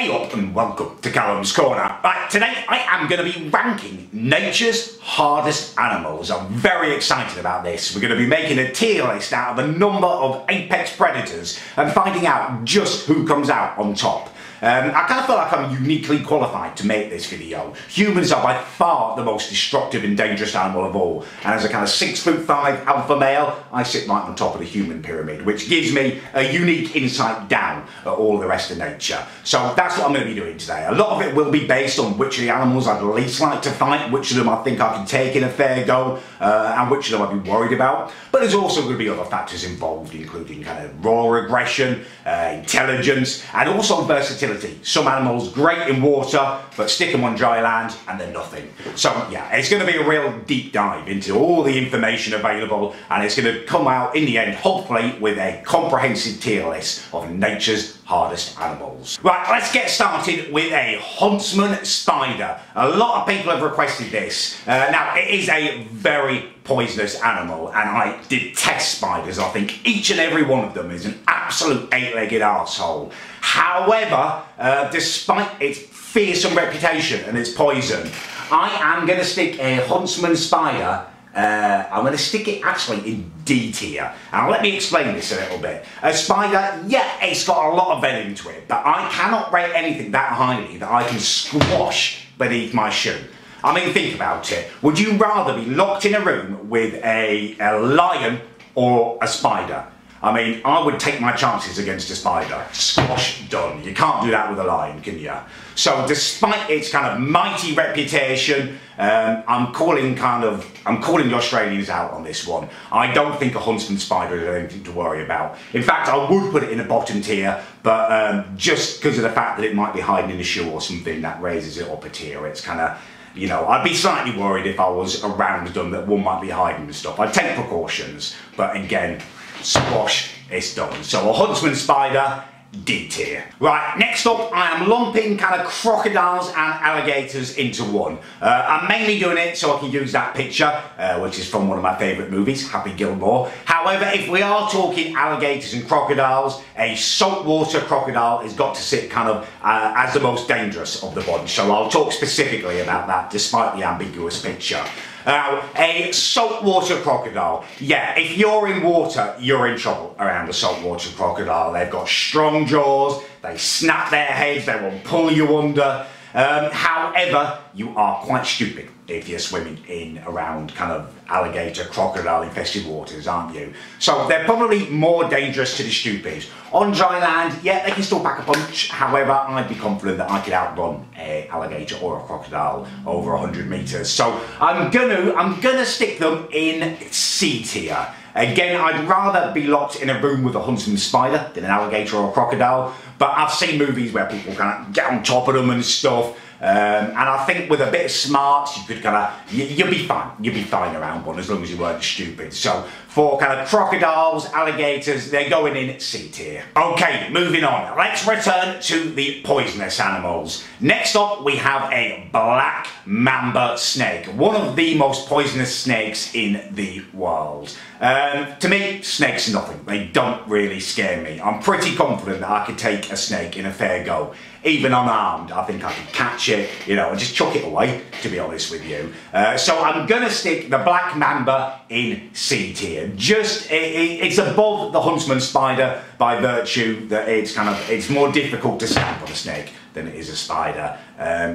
Hey up and welcome to Callums Corner. Right, today I am going to be ranking nature's hardest animals. I'm very excited about this. We're going to be making a tier list out of a number of apex predators and finding out just who comes out on top. I kind of feel like I'm uniquely qualified to make this video. Humans are by far the most destructive and dangerous animal of all, and as a kind of 6'5" alpha male, I sit right on top of the human pyramid, which gives me a unique insight down at all the rest of nature. So that's what I'm going to be doing today. A lot of it will be based on which of the animals I'd least like to fight, which of them I think I can take in a fair go, and which of them I'd be worried about. But there's also going to be other factors involved, including kind of raw aggression, intelligence, and also versatility. Some animals great in water, but stick them on dry land and they're nothing. So yeah, it's going to be a real deep dive into all the information available, and it's going to come out in the end, hopefully, with a comprehensive tier list of nature's hardest animals. Right, let's get started with a Huntsman Spider. A lot of people have requested this. Now, it is a very poisonous animal, and I detest spiders. I think each and every one of them is an absolute eight-legged arsehole. However, despite its fearsome reputation and its poison, I am going to stick a Huntsman Spider. I'm going to stick it actually in D tier. Now let me explain this a little bit. A spider, yeah, it's got a lot of venom to it, but I cannot rate anything that highly that I can squash beneath my shoe. I mean, think about it. Would you rather be locked in a room with a lion or a spider? I mean, I would take my chances against a spider. Squash, done. You can't do that with a lion, can you? So despite its kind of mighty reputation, I'm calling the Australians out on this one. I don't think a Huntsman Spider is anything to worry about. In fact, I would put it in a bottom tier, but just because of the fact that it might be hiding in a shoe or something, that raises it up a tier. It's kind of, you know, I'd be slightly worried if I was around them that one might be hiding and stuff. I'd take precautions, but again, squash, it's done. So a Huntsman Spider, D tier. Right, next up, I am lumping kind of crocodiles and alligators into one. I'm mainly doing it so I can use that picture, which is from one of my favourite movies, Happy Gilmore. However, if we are talking alligators and crocodiles, a saltwater crocodile has got to sit kind of as the most dangerous of the bunch. So I'll talk specifically about that, despite the ambiguous picture. A saltwater crocodile. Yeah, if you're in water, you're in trouble around a saltwater crocodile. They've got strong jaws, they snap their heads, they will pull you under. However, you are quite stupid if you're swimming in around kind of alligator, crocodile infested waters, aren't you? So they're probably more dangerous to the stupid. On dry land, yeah, they can still pack a punch. However, I'd be confident that I could outrun an alligator or a crocodile over 100 meters. So I'm gonna stick them in C tier. Again, I'd rather be locked in a room with a Huntsman Spider than an alligator or a crocodile, but I've seen movies where people kind of get on top of them and stuff, and I think with a bit of smarts, you could kind of, you'd be fine around one as long as you weren't stupid. So for kind of crocodiles, alligators, they're going in C tier. Okay, moving on. Let's return to the poisonous animals. Next up, we have a black mamba snake, one of the most poisonous snakes in the world. To me, snakes are nothing. They don't really scare me. I'm pretty confident that I could take a snake in a fair go. Even unarmed, I think I could catch it, you know, and just chuck it away, to be honest with you. So I'm gonna stick the black mamba in C tier. Just, it's above the Huntsman Spider by virtue that it's more difficult to stamp on a snake than it is a spider.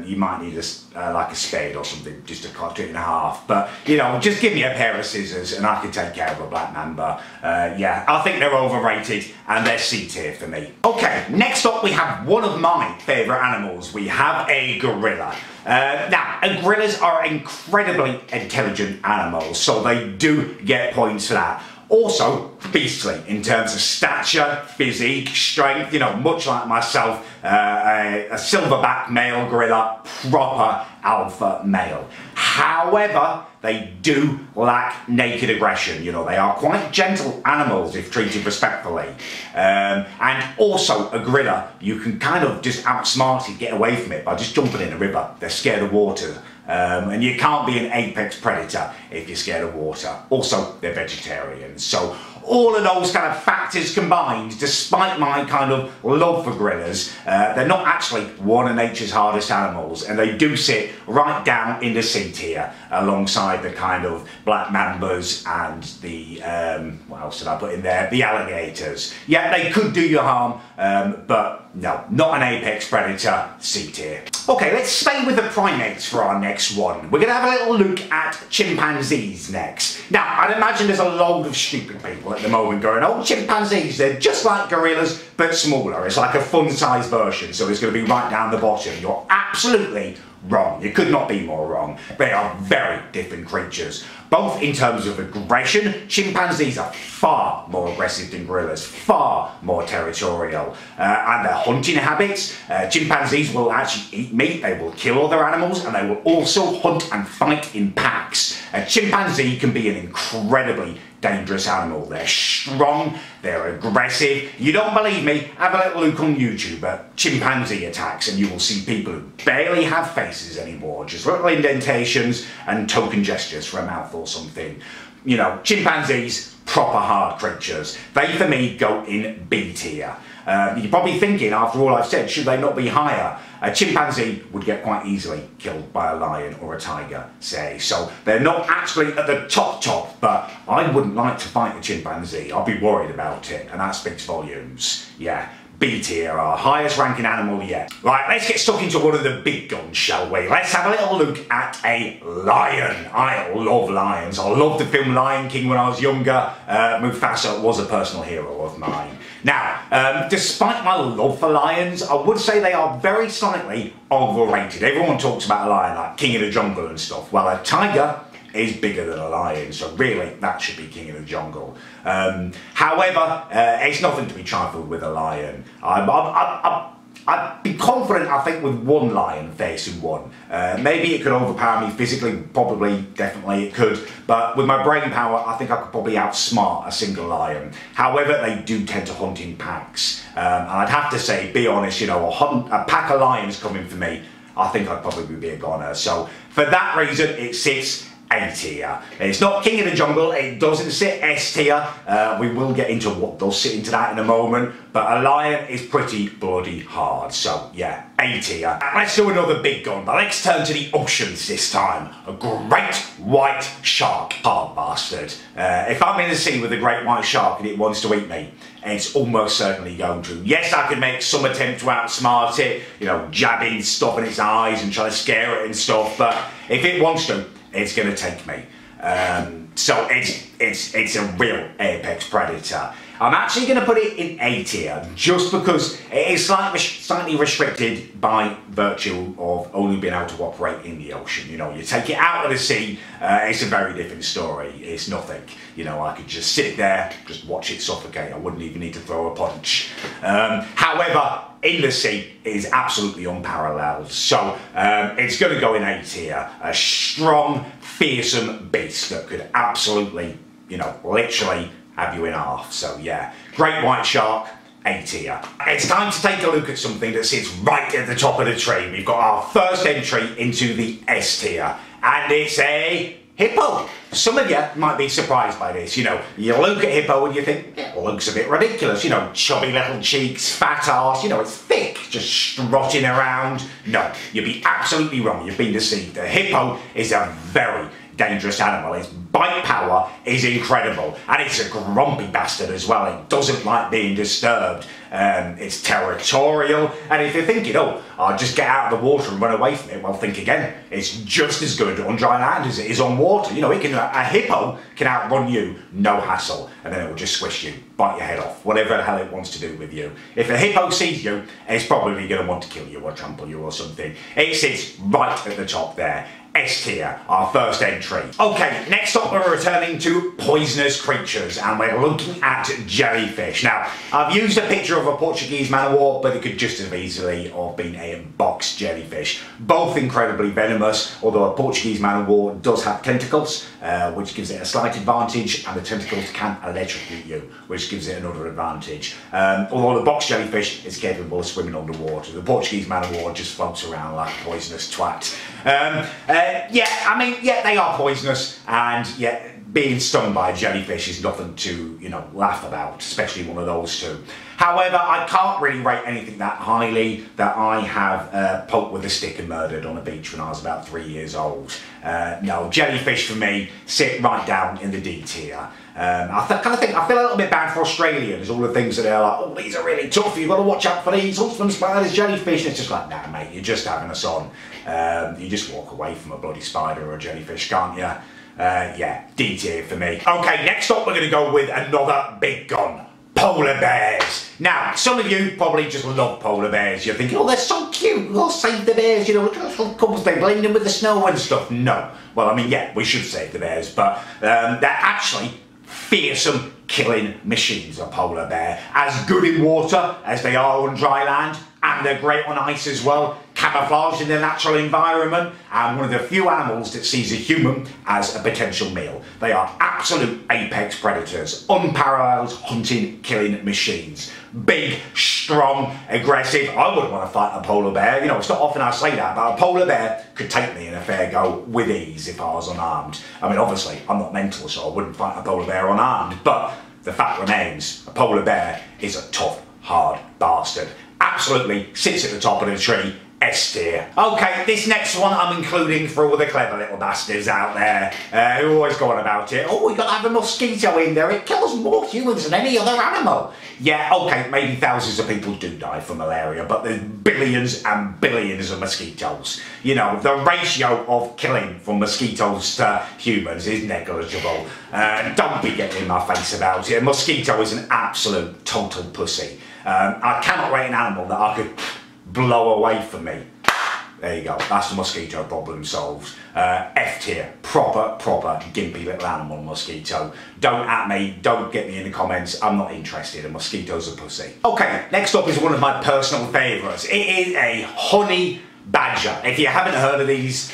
You might need like a spade or something just to cut it in half. But, you know, just give me a pair of scissors and I can take care of a black mamba. Yeah, I think they're overrated and they're C tier for me. Okay, next up we have one of my favourite animals. We have a gorilla. Now, gorillas are incredibly intelligent animals, so they do get points for that. Also, beastly in terms of stature, physique, strength, you know, much like myself, a silverback male gorilla, proper alpha male. However, they do lack naked aggression. You know, they are quite gentle animals if treated respectfully. And also, a gorilla, you can kind of just outsmart it, get away from it by just jumping in a river. They're scared of water. And you can't be an apex predator if you're scared of water. Also, they're vegetarians. So all of those kind of factors combined, despite my kind of love for gorillas, they're not actually one of nature's hardest animals, and they do sit right down in the C tier alongside the kind of black mambas and the, what else did I put in there? The alligators. Yeah, they could do you harm, but no, not an apex predator, C tier. Okay, let's stay with the primates for our next one. We're going to have a little look at chimpanzees next. Now, I'd imagine there's a load of stupid people at the moment going, oh, chimpanzees, they're just like gorillas, but smaller. It's like a fun-sized version, so it's going to be right down the bottom. You're absolutely wrong. You could not be more wrong. They are very different creatures. Both in terms of aggression, chimpanzees are far more aggressive than gorillas, far more territorial. And their hunting habits, chimpanzees will actually eat meat, they will kill other animals, and they will also hunt and fight in packs. A chimpanzee can be an incredibly dangerous animal. They're strong, they're aggressive. You don't believe me? Have a little look on YouTube at chimpanzee attacks and you will see people who barely have faces anymore, just little indentations and token gestures for a mouth or something. You know, chimpanzees, proper hard creatures. They, for me, go in B tier. You're probably thinking, after all I've said, should they not be higher? A chimpanzee would get quite easily killed by a lion or a tiger, say. So they're not actually at the top, but I wouldn't like to fight a chimpanzee. I'll be worried about it, and that speaks volumes. Yeah. B tier, our highest ranking animal yet. Right, let's get stuck into one of the big guns, shall we? Let's have a little look at a lion. I love lions. I loved the film Lion King when I was younger. Mufasa was a personal hero of mine. Now, despite my love for lions, I would say they are very slightly overrated. Everyone talks about a lion like King of the Jungle and stuff. Well, a tiger is bigger than a lion, so really that should be King of the Jungle. However, it's nothing to be trifled with a lion. I'd be confident, I think, with one lion facing one. Maybe it could overpower me physically, probably, definitely it could, but with my brain power, I think I could probably outsmart a single lion. However, they do tend to hunt in packs. And I'd have to say, be honest, you know, a pack of lions coming for me, I think I'd probably be a goner. So, for that reason, it sits A tier. It's not King of the Jungle, it doesn't sit S tier. We will get into what does sit into that in a moment, but a lion is pretty bloody hard, so yeah, A tier. Let's do another big gun, but let's turn to the oceans this time. A great white shark. Hard bastard. If I'm in the sea with a great white shark and it wants to eat me, it's almost certainly going to. Yes, I could make some attempt to outsmart it, you know, jabbing stuff in its eyes and trying to scare it and stuff, but if it wants to, it's going to take me. So it's a real apex predator. I'm actually going to put it in A tier just because it is slightly restricted by virtue of only being able to operate in the ocean. You know, you take it out of the sea, it's a very different story. It's nothing. You know, I could just sit there, just watch it suffocate. I wouldn't even need to throw a punch. However, in the sea, it is absolutely unparalleled. So it's going to go in A tier. A strong, fearsome beast that could absolutely, you know, literally have you in half. So yeah, great white shark, A tier. It's time to take a look at something that sits right at the top of the tree. We've got our first entry into the S tier, and it's a hippo. Some of you might be surprised by this. You know, you look at hippo and you think, yeah, it looks a bit ridiculous. You know, chubby little cheeks, fat arse, you know, it's thick, just strutting around. No, you'd be absolutely wrong. You've been deceived. A hippo is a very dangerous animal. Its bite power is incredible, and it's a grumpy bastard as well. It doesn't like being disturbed. It's territorial, and if you're thinking, oh, I'll just get out of the water and run away from it, well, think again. It's just as good on dry land as it is on water. You know, a hippo can outrun you, no hassle, and then it will just squish you, bite your head off, whatever the hell it wants to do with you. If a hippo sees you, it's probably going to want to kill you or trample you or something. It sits right at the top there. S tier, our first entry. Okay, next up we're returning to poisonous creatures, and we're looking at jellyfish. Now, I've used a picture of a Portuguese man-o-war, but it could just as easily have been a box jellyfish. Both incredibly venomous, although a Portuguese man-o-war does have tentacles, which gives it a slight advantage, and the tentacles can electrocute you, which gives it another advantage. Although the box jellyfish is capable of swimming underwater, the Portuguese man-o-war just floats around like a poisonous twat. Yeah, I mean, yeah, they are poisonous, and yeah, being stung by a jellyfish is nothing to, you know, laugh about, especially one of those two. However, I can't really rate anything that highly that I have poked with a stick and murdered on a beach when I was about 3 years old. No, jellyfish for me sit right down in the D tier. I feel a little bit bad for Australians, all the things that they're like, oh, these are really tough, you've got to watch out for these, Huntsman Spiders, jellyfish, and it's just like, nah mate, you're just having us on. You just walk away from a bloody spider or a jellyfish, can't you? Yeah, D tier for me. Okay, next up we're going to go with another big gun. Polar bears. Now, some of you probably just love polar bears. You're thinking, oh, they're so cute. We'll save the bears. You know, look at those little couples. They blend in with the snow and stuff. No. Well, I mean, yeah, we should save the bears, but they're actually fearsome killing machines, a polar bear. As good in water as they are on dry land, and they're great on ice as well, camouflaged in their natural environment, and one of the few animals that sees a human as a potential meal. They are absolute apex predators, unparalleled hunting, killing machines. Big, strong, aggressive. I wouldn't want to fight a polar bear. You know, it's not often I say that, but a polar bear could take me in a fair go with ease if I was unarmed. I mean, obviously, I'm not mental, so I wouldn't fight a polar bear unarmed, but the fact remains, a polar bear is a tough, hard bastard. Absolutely sits at the top of the tree, S tier. Okay, this next one I'm including for all the clever little bastards out there who always go on about it. Oh, we got to have a mosquito in there, it kills more humans than any other animal. Yeah, okay, maybe thousands of people do die from malaria, but there's billions and billions of mosquitoes. You know, the ratio of killing from mosquitoes to humans is negligible. Don't be getting in my face about it. A mosquito is an absolute total pussy. I cannot rate an animal that I could blow away from me. There you go, that's the mosquito problem solved. F tier, proper gimpy little animal mosquito. Don't at me, don't get me in the comments, I'm not interested, a mosquito's a pussy. Okay, next up is one of my personal favourites. It is a honey badger. If you haven't heard of these,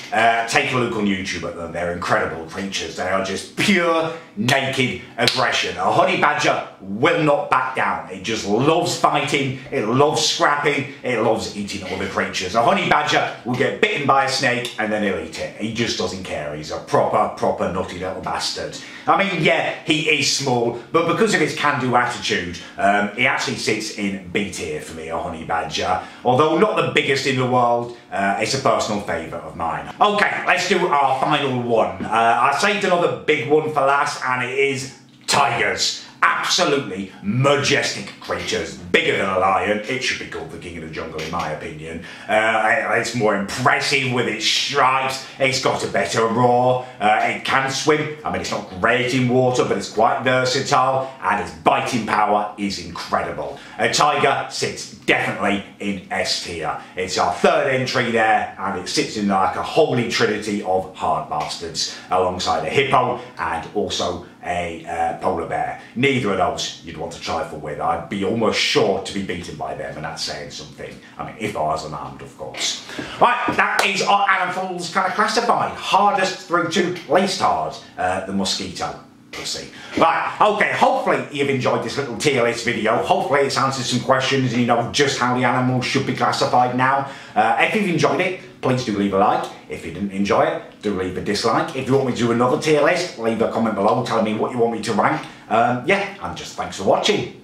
take a look on YouTube at them. They're incredible creatures. They are just pure, naked aggression. A honey badger will not back down. It just loves fighting, it loves scrapping, it loves eating other creatures. A honey badger will get bitten by a snake and then he'll eat it. He just doesn't care. He's a proper nutty little bastard. I mean, yeah, he is small, but because of his can-do attitude, he actually sits in B tier for me, a honey badger. Although not the biggest in the world, it's a personal favourite of mine. Okay, let's do our final one. I saved another big one for last, and it is tigers. Absolutely majestic creatures, bigger than a lion. It should be called the king of the jungle in my opinion. It's more impressive with its stripes, it's got a better roar, it can swim. I mean, it's not great in water, but it's quite versatile, and its biting power is incredible. A tiger sits definitely in S tier. It's our third entry there, and it sits in like a holy trinity of hard bastards, alongside a hippo and also a polar bear. Neither of those you'd want to trifle with. I'd be almost sure to be beaten by them, and that's saying something. I mean, if I was unarmed, of course. Right, that is our animals kind of classified. Hardest through to least hard, the mosquito. Pussy. Right, okay, hopefully you've enjoyed this little tier list video. Hopefully it's answered some questions and you know just how the animals should be classified now. If you've enjoyed it, please do leave a like. If you didn't enjoy it, do leave a dislike. If you want me to do another tier list, leave a comment below telling me what you want me to rank. Yeah, and just thanks for watching.